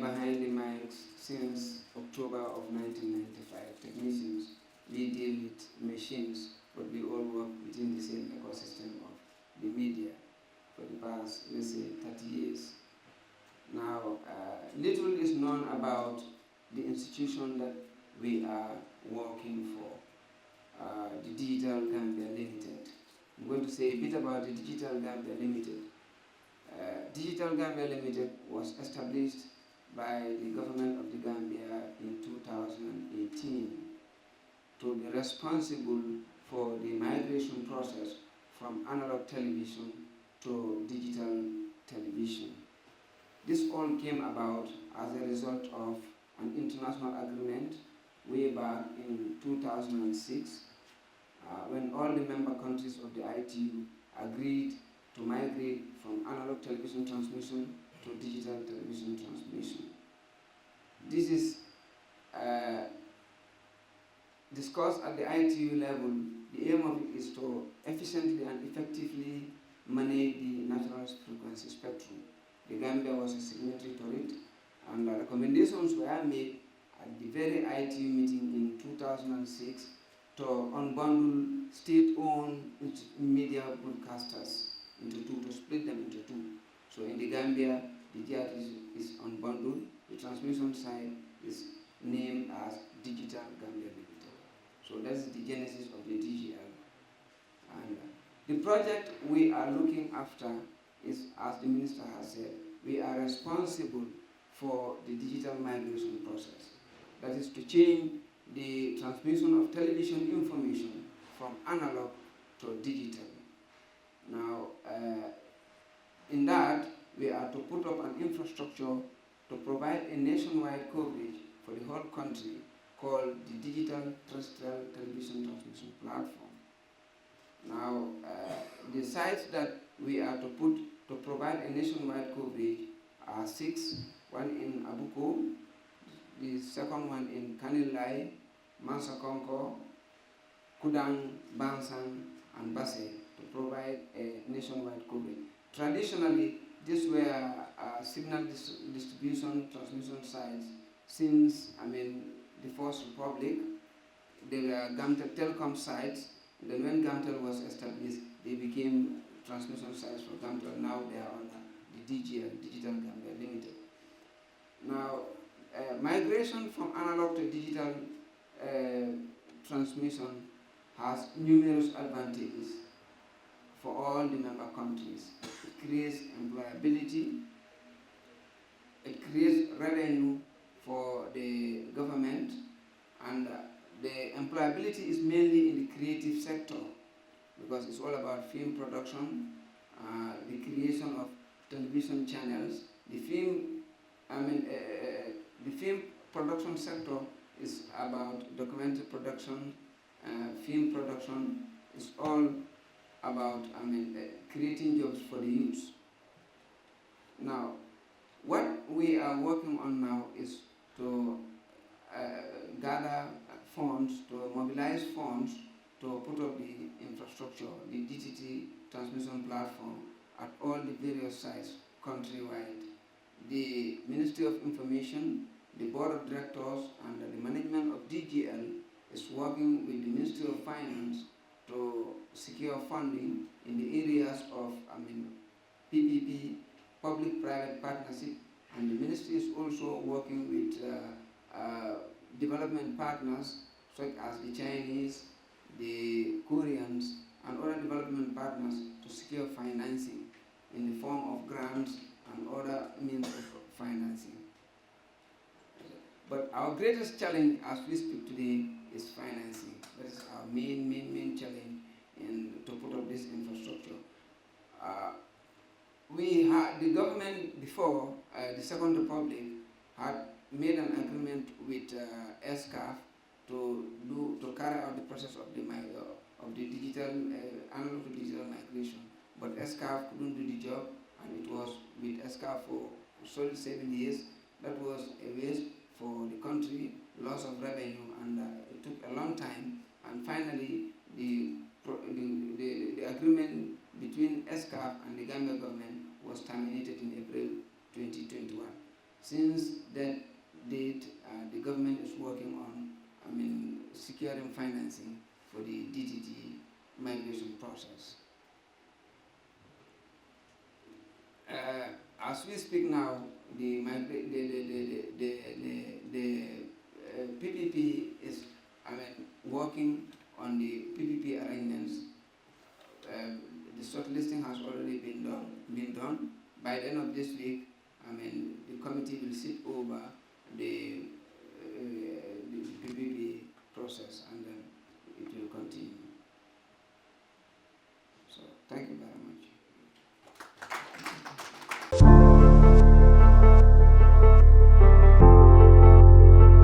behind the mics since October of 1995. Technicians, we deal with machines, but we all work within the same ecosystem of the media for the past, let's say, 30 years. Now, little is known about the institution that we are working for, the Digital Gambia Limited. I'm going to say a bit about the Digital Gambia Limited. Digital Gambia Limited was established by the government of the Gambia in 2018 to be responsible for the migration process from analog television to digital television. This all came about as a result of an international agreement way back in 2006 when all the member countries of the ITU agreed to migrate from analog television transmission to digital television transmission. This is discussed at the ITU level. The aim of it is to efficiently and effectively manage the national frequency spectrum. The Gambia was a signatory to it, and recommendations were made at the very ITU meeting in 2006 to unbundle state-owned media broadcasters into two, to split them into two. So in the Gambia, the GRT is unbundled. The transmission side is named as Digital Gambia Limited. So that's the genesis of the DGL. And the project we are looking after is, as the minister has said, we are responsible for the digital migration process. That is to change the transmission of television information from analog to digital. Now, in that, we are to put up an infrastructure to provide a nationwide coverage for the whole country called the Digital Terrestrial Television Transmission Platform. Now, the sites that we are to put to provide a nationwide coverage are 6, one in Abuko, the second one in Kanilai, Mansakonko, Kudang, Bansan, and Basse, to provide a nationwide coverage. Traditionally, these were signal distribution transmission sites since, the First Republic. They were Gamtel telecom sites. Then when Gamtel was established, they became transmission sites for Gamtel. Now they are under the DGL, Digital Gambia Limited. Now, migration from analog to digital transmission has numerous advantages for all the member countries. It creates employability, it creates revenue for the government, and the employability is mainly in the creative sector because it's all about film production, the creation of television channels. The film production sector is about documentary production, film production. It's all about creating jobs for the youth. Now, what we are working on now is to gather funds, to mobilize funds to put up the infrastructure, the DTT transmission platform at all the various sites countrywide. The Ministry of Information, the Board of Directors, and the management of DGL is working with the Ministry of Finance to secure funding in the areas of PPP, public-private partnership, and the ministry is also working with development partners such as the Chinese, the Koreans, and other development partners to secure financing in the form of grants and other means of financing. But our greatest challenge as we speak today is financing. That is our main challenge to put up this infrastructure. The government before the Second Republic had made an agreement with SCAF to carry out the process of the digital analog to digital migration, but SCAF couldn't do the job, and it was with SCAF for solid 7 years. That was a waste for the country, loss of revenue, and it took a long time. And finally, the agreement between SCAF and the Gambia government was terminated in April 2021. Since that date, the government is working on, securing financing for the DTT migration process. As we speak now, the PPP is, working on the PPP arrangements. The shortlisting has already been done. By the end of this week, the committee will sit over the PPP process, and then it will continue. So, thank you very much.